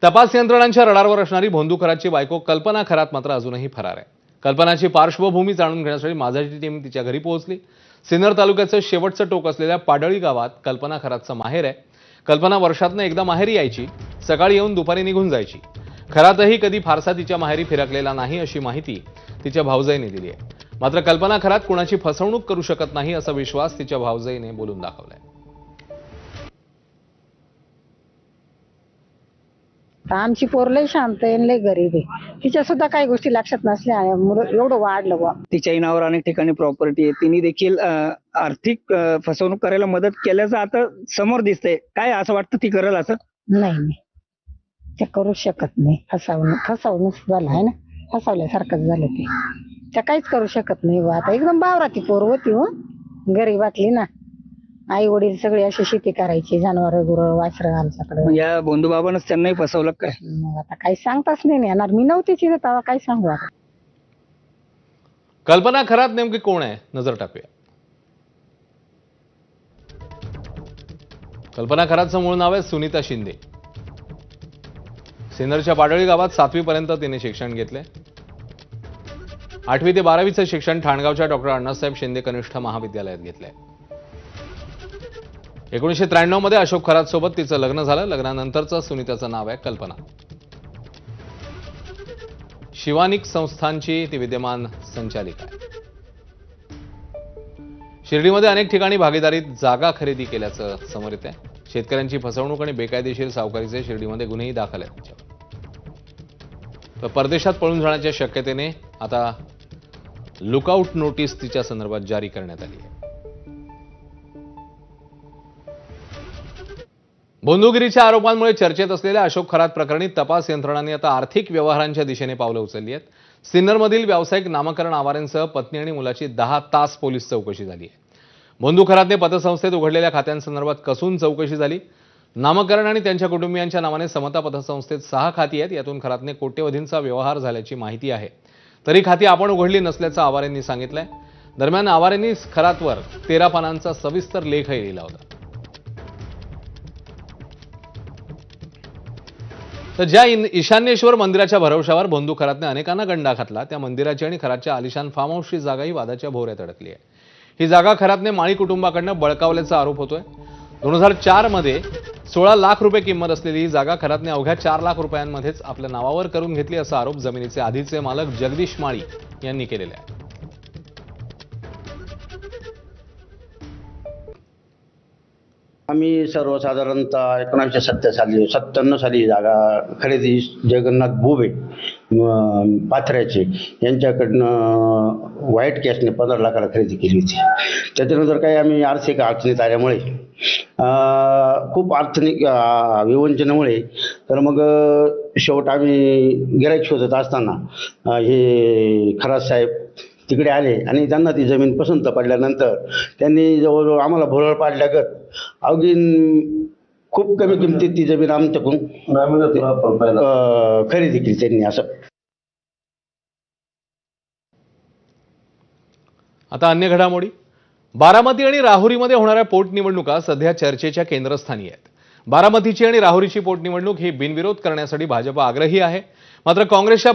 तपास यंत्रणांच्या रडारवर असणारी भोंदू खरातची बायको कल्पना खरात मात्र अजूनही फरार आहे। कल्पनाची पार्श्वभूमी जाणून घेण्यासाठी माझाची टीम तिच्या घरी पोहोचली। सिन्नर तालुक्याचं शेवटचं टोक असलेल्या पाडळी गावात कल्पना खरातचं माहेर आहे। कल्पना वर्षातनं एकदा माहेरी यायची, सकाळी येऊन दुपारी निघून जायची। खरातही कधी फारसा तिच्या माहेरी फिरकलेला नाही अशी माहिती तिच्या भावजाईने दिली आहे। मात्र कल्पना खरात कुणाची फसवणूक करू शकत नाही असा विश्वास तिच्या भावजाईने बोलून दाखवलाय। आमची पोर लय शांत आहे, लय गरीब आहे। तिच्या सुद्धा काही गोष्टी लक्षात नसल्या एवढं वाढलं बा। तिच्याही नावावर अनेक ठिकाणी प्रॉपर्टी आहे। तिने देखील आर्थिक फसवणूक करायला मदत केल्याचं आता समोर दिसतंय। काय असं वाटतं ती करेल असं? नाही, ते करू शकत नाही। फसवणूक झालं आहे ना, फसवल्यासारखंच झालं ते। त्या काहीच करू शकत नाही बा। आता एकदम बावराती पोर होती हो, गरीबातली ना। आई वडील सगळे अशी शेती करायची, जनावर गुरं वासरं आमच्याकडे। या बोंधू बाबांनाच त्यांनाही फसवलं काय? मग आता काही सांगताच नाही येणार। मी नव्हतीच इथे तेव्हा, काय सांगू आता। कल्पना खरात नेमकी कोण आहे, नजर टाकूया। कल्पना खरातचं मूळ नाव आहे सुनीता शिंदे। सिन्नरच्या पाडळी गावात 7वी पर्यंत तिने शिक्षण घेतले। 8वी ते 12वीचं शिक्षण ठाणगावच्या डॉक्टर अण्णासाहेब शिंदे कनिष्ठ महाविद्यालयात घेतलंय। 1993 मध्ये अशोक खरात सोबत तिचं लग्न झालं। लग्नानंतरचं सुनीताचं नाव आहे कल्पना। शिवानिक संस्थांची ती विद्यमान संचालिका आहे। शिर्डीमध्ये अनेक ठिकाणी भागीदारीत जागा खरेदी केल्याचं समोर येत आहे। शेतकऱ्यांची फसवणूक आणि बेकायदेशीर सावकारीचे शिर्डीमध्ये गुन्हेही दाखल आहेत तिच्यावर। तर परदेशात पळून जाण्याच्या शक्यतेने आता लुकआउट नोटीस तिच्या संदर्भात जारी करण्यात आली आहे। भोंदूगिरीच्या आरोपांमुळे चर्चेत असलेल्या अशोक खरात प्रकरणी तपास यंत्रणांनी आता आर्थिक व्यवहारांच्या दिशेने पावलं उचलली आहेत। सिन्नरमधील व्यावसायिक नामकरण आवारेंसह पत्नी आणि मुलाची 10 तास पोलीस चौकशी झाली आहे। भोंदू खरातने पतसंस्थेत उघडलेल्या खात्यांसंदर्भात कसून चौकशी झाली। नामकरण आणि त्यांच्या कुटुंबियांच्या नावाने समता पतसंस्थेत 6 खाती आहेत। यातून खरातने कोट्यवधींचा व्यवहार झाल्याची माहिती आहे। तरी खाती आपण उघडली नसल्याचं आवारेंनी सांगितलंय। दरम्यान आवारेंनी खरातवर 13 पानांचा सविस्तर लेखही लिहिला होता। तर ज्या ईशान्येश्वर मंदिराच्या भरवशावर भोंदू खरातने अनेकांना गंडा घातला, त्या मंदिराची आणि खरातच्या आलिशान फार्म हाऊसची जागाही वादाच्या भोवऱ्यात अडकली आहे। ही जागा खरातने माळी कुटुंबाकडनं बळकावल्याचा आरोप होतोय। 2004 मध्ये 16 लाख रुपये किंमत असलेली ही जागा खरातने अवघ्या 4 लाख रुपयांमध्येच आपल्या नावावर करून घेतली असा आरोप जमिनीचे आधीचे मालक जगदीश माळी यांनी केलेला आहे। आम्ही सर्वसाधारणतः 1997 साली जागा खरेदी जगन्नाथ बुबे पाथऱ्याचे यांच्याकडनं व्हाईट कॅशने 15 लाखाला खरेदी केली होती। त्याच्यानंतर काही आम्ही आर्थिक अडचणीत आल्यामुळे खूप आर्थिक विवंचनेमुळे तर मग शेवट आम्ही गिऱ्हाईक शोधत असताना हे खरात साहेब तिकडे आले आणि त्यांना ती जमीन पसंत पडल्यानंतर त्यांनी जवळजवळ आम्हाला भुरळ पाडल्यागत अवघी खूप कमी किमतीत ती जमीन आमच्याकडून खरेदी केली त्यांनी। असं आता अन्य घडामोडी। बारामती आणि राहुरीमध्ये होणाऱ्या पोटनिवडणुका सध्या चर्चेच्या केंद्रस्थानी आहेत। बारामतीची आणि राहुरीची पोटनिवडणूक ही बिनविरोध करण्यासाठी भाजप आग्रही आहे। मात्र काँग्रेसच्या